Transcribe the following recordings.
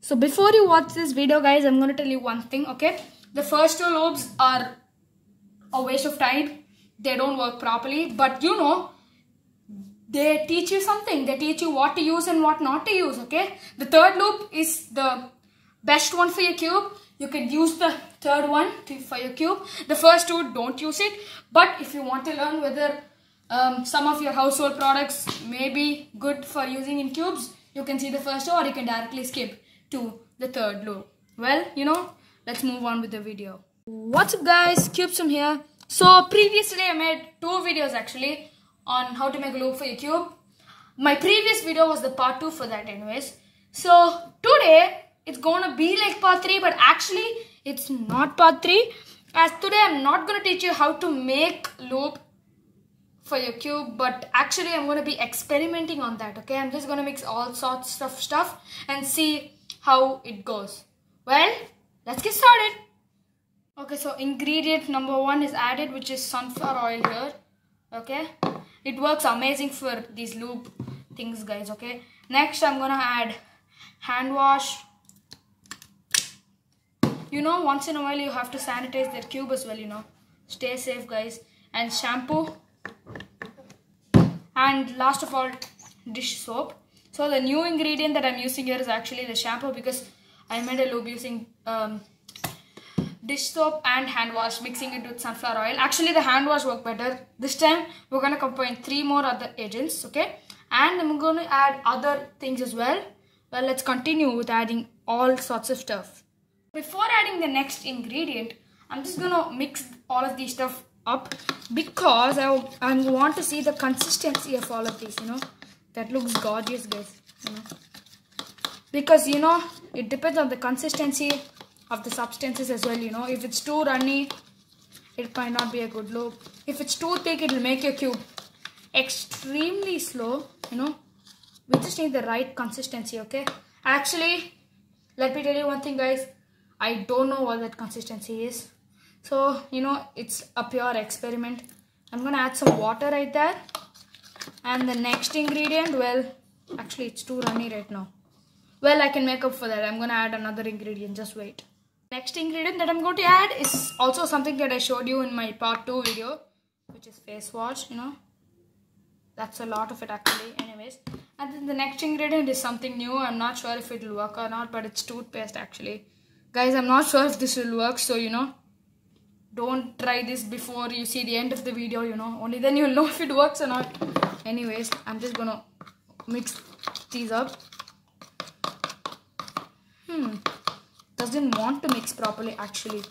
So before you watch this video, guys, I'm going to tell you one thing, okay? The first two loops are a waste of time. They don't work properly, but you know, they teach you something. They teach you what to use and what not to use, okay? The third loop is the best one for your cube. You can use the third one for your cube. The first two, don't use it. But if you want to learn whether some of your household products may be good for using in cubes, you can see the first two, or you can directly skip to the third loop. Well, you know, let's move on with the video. What's up, guys? CubeSim here. So previously I made two videos actually on how to make a loop for your cube. My previous video was the part 2 for that anyways. So today it's gonna be like part 3, but actually it's not part 3, as today I'm not gonna teach you how to make loop for your cube, but actually I'm gonna be experimenting on that, okay? I'm just gonna mix all sorts of stuff and see how it goes. Well, let's get started. Okay, so ingredient number 1 is added, which is sunflower oil here. Okay, it works amazing for these loop things, guys. Okay, next I'm gonna add hand wash. You know, once in a while you have to sanitize their cube as well, you know. Stay safe, guys. And shampoo. And last of all, dish soap. So the new ingredient that I'm using here is actually the shampoo, because I made a loop using dish soap and hand wash, mixing it with sunflower oil. Actually the hand wash worked better. This time we're going to combine 3 more other agents, okay? And I'm going to add other things as well. Well, let's continue with adding all sorts of stuff. Before adding the next ingredient, I'm just going to mix all of these stuff up, because I want to see the consistency of all of these, you know. That looks gorgeous, guys, you know. Because, you know, it depends on the consistency of the substances as well, you know. If it's too runny, it might not be a good loop. If it's too thick, it will make your cube extremely slow, you know. We just need the right consistency, okay? Actually, let me tell you one thing, guys. I don't know what that consistency is. So, you know, it's a pure experiment. I'm going to add some water right there. And the next ingredient, well, actually it's too runny right now. Well, I can make up for that. I'm going to add another ingredient. Just wait. Next ingredient that I'm going to add is also something that I showed you in my part 2 video, which is face wash, you know. That's a lot of it actually, anyways. And then the next ingredient is something new. I'm not sure if it will work or not, but it's toothpaste actually. Guys, I'm not sure if this will work, so you know, don't try this before you see the end of the video, you know. Only then you'll know if it works or not. Anyways, I'm just gonna mix these up. Doesn't want to mix properly actually.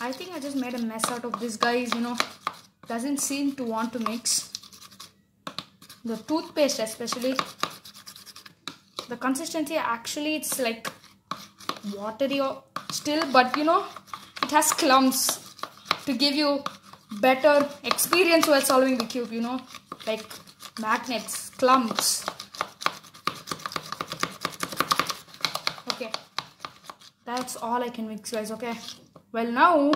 I think I just made a mess out of this, guys, you know. Doesn't seem to want to mix. The toothpaste especially, the consistency actually, it's like watery still, but you know, it has clumps to give you better experience while solving the cube, you know, like magnets, clumps. Okay, that's all I can mix, guys. Okay, well, now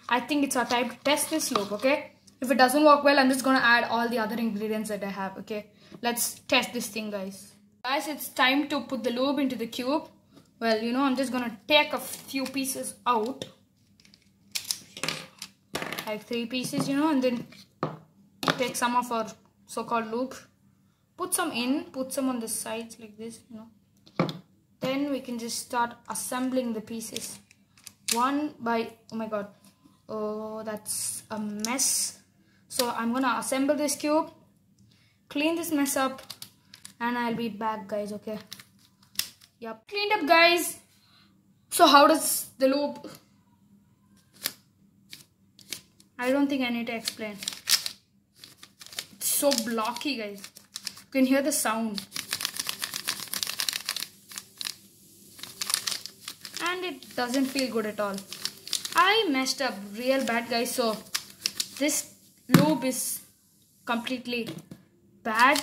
I think it's our time to test this loop. Okay, if it doesn't work well, I'm just gonna add all the other ingredients that I have. Okay, let's test this thing, guys. Guys, it's time to put the loop into the cube. Well, you know, I'm just gonna take a few pieces out, like 3 pieces, you know, and then take some of our so-called loop, put some in, put some on the sides like this, you know. Then we can just start assembling the pieces one by, oh my god, oh, that's a mess. So I'm gonna assemble this cube, clean this mess up, and I'll be back, guys. Okay, yep, cleaned up, guys. So how does the loop, I don't think I need to explain. It's so blocky, guys. You can hear the sound. And it doesn't feel good at all. I messed up real bad, guys. So this loop is completely bad.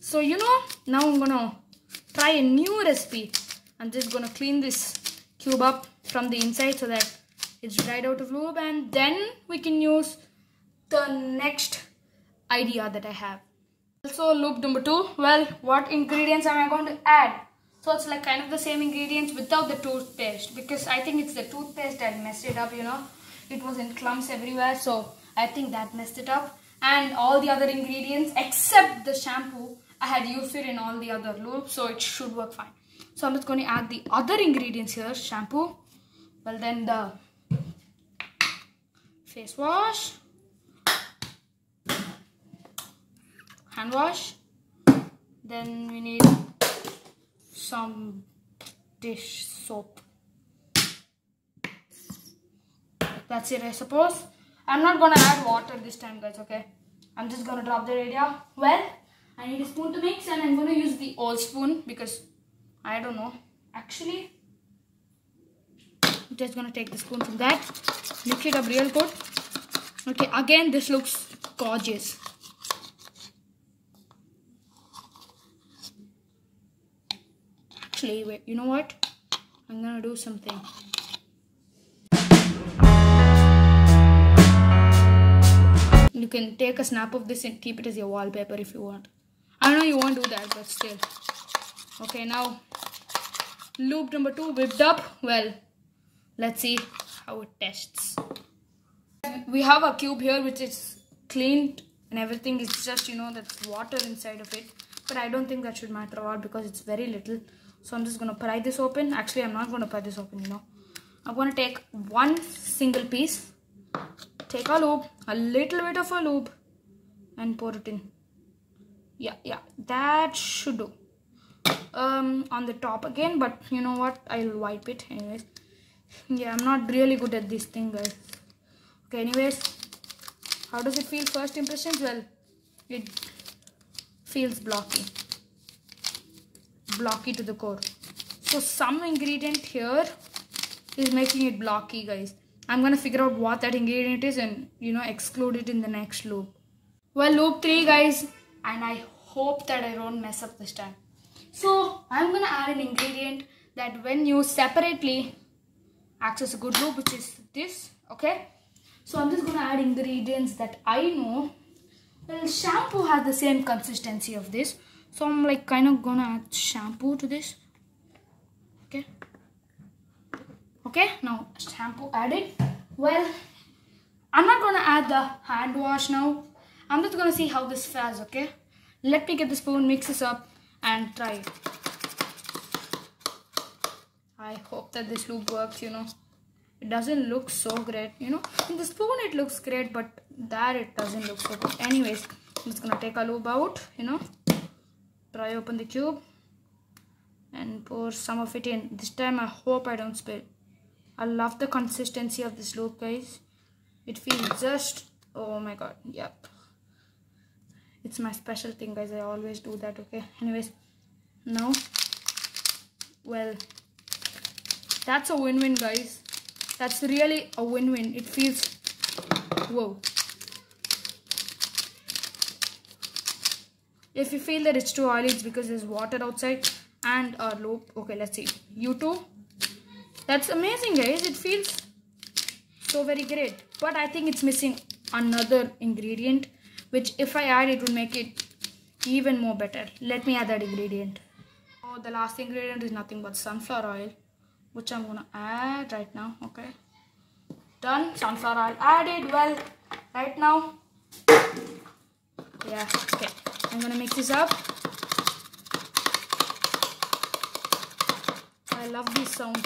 So you know, now I'm gonna try a new recipe. I'm just gonna clean this cube up from the inside so that it's dried out of loop, and then we can use the next idea that I have. Also loop number 2. Well, what ingredients am I going to add? So it's like kind of the same ingredients without the toothpaste, because I think it's the toothpaste that messed it up, you know. It was in clumps everywhere, so I think that messed it up. And all the other ingredients except the shampoo, I had used it in all the other loops, so it should work fine. So I'm just going to add the other ingredients here. Shampoo, well then the face wash, hand wash, then we need some dish soap. That's it, I suppose. I'm not gonna add water this time, guys, okay? I'm just gonna drop the radio. Well, I need a spoon to mix, and I'm gonna use the old spoon because I don't know. Actually, I'm just gonna take the spoon from that, mix it up real good. Okay, again, this looks gorgeous. Actually, wait, you know what? I'm gonna do something. You can take a snap of this and keep it as your wallpaper if you want. I know you won't do that, but still. Okay, now loop number 2 whipped up. Well, let's see how it tests. We have a cube here which is cleaned and everything. It's just, you know, that's water inside of it. But I don't think that should matter at all because it's very little. So I'm just going to pry this open. Actually, I'm not going to pry this open, you know. I'm going to take one single piece. Take a loop, a little bit of a loop, and pour it in. Yeah, that should do. On the top again, but you know what? I'll wipe it anyways. Yeah, I'm not really good at this thing, guys. Okay, anyways, how does it feel? First impressions? Well, it feels blocky to the core. So some ingredient here is making it blocky, guys. I'm gonna figure out what that ingredient is and, you know, exclude it in the next loop. Well, loop 3, guys, and I hope that I don't mess up this time. So I'm gonna add an ingredient that when used separately acts as a good loop, which is this. Okay, so I'm just gonna add ingredients that I know. Well, shampoo has the same consistency of this, so I'm like kind of gonna add shampoo to this. Okay, now shampoo added. Well, I'm not gonna add the hand wash now. I'm just gonna see how this fares, okay? Let me get the spoon, mix this up and try it. I hope that this loop works, you know. It doesn't look so great, you know. In the spoon it looks great, but there it doesn't look so good. Anyways, I'm just gonna take a loop out, you know. Pry open the cube and pour some of it in. This time I hope I don't spill. I love the consistency of this loop, guys. It feels just, oh my god, yep. It's my special thing, guys. I always do that, okay? Anyways, now, well, that's a win-win, guys. That's really a win-win. It feels, whoa. If you feel that it's too oily, it's because there's water outside and a loop. Okay, let's see. You too. That's amazing, guys. It feels so very great. But I think it's missing another ingredient, which if I add, it will make it even more better. Let me add that ingredient. Oh, the last ingredient is nothing but sunflower oil, which I'm gonna add right now. Okay, done. Sunflower oil added. Well, right now, yeah, okay, I'm gonna mix this up. I love these sounds.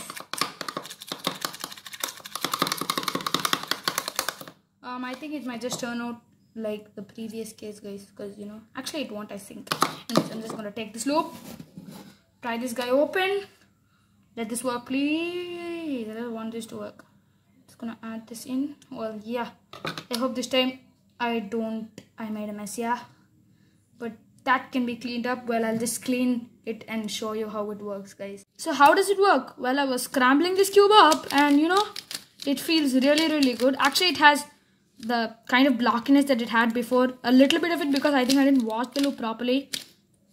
I think it might just turn out like the previous case, guys, because, you know, actually it won't, I think. And I'm just gonna take this loop, pry this guy open, let this work, please. I don't want this to work. Just gonna add this in. Well, yeah, I hope this time I made a mess, yeah, but that can be cleaned up. Well, I'll just clean it and show you how it works, guys. So how does it work? Well, I was scrambling this cube up and, you know, it feels really good. Actually, it has the kind of blockiness that it had before, a little bit of it, because I think I didn't wash the loop properly.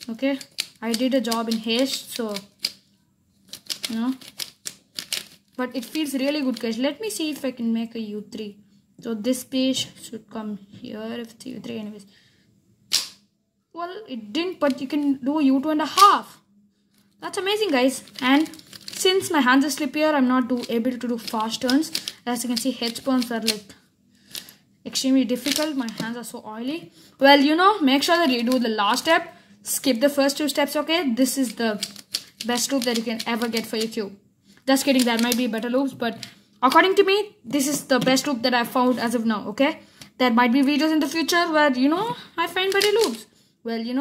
Okay, I did a job in haste, so, you know, but it feels really good, guys. Let me see if I can make a U3. So this piece should come here if it's U3. Anyways, Well, it didn't, but you can do U2.5. That's amazing, guys. And since my hands are slippier, I'm not able to do fast turns. As you can see, head spawns are like extremely difficult. My hands are so oily. Well, you know, make sure that you do the last step. Skip the first 2 steps, okay? This is the best loop that you can ever get for your cube. Just kidding, there might be better loops, but according to me, this is the best loop that I've found as of now, okay? There might be videos in the future where, you know, I find better loops. Well, you know.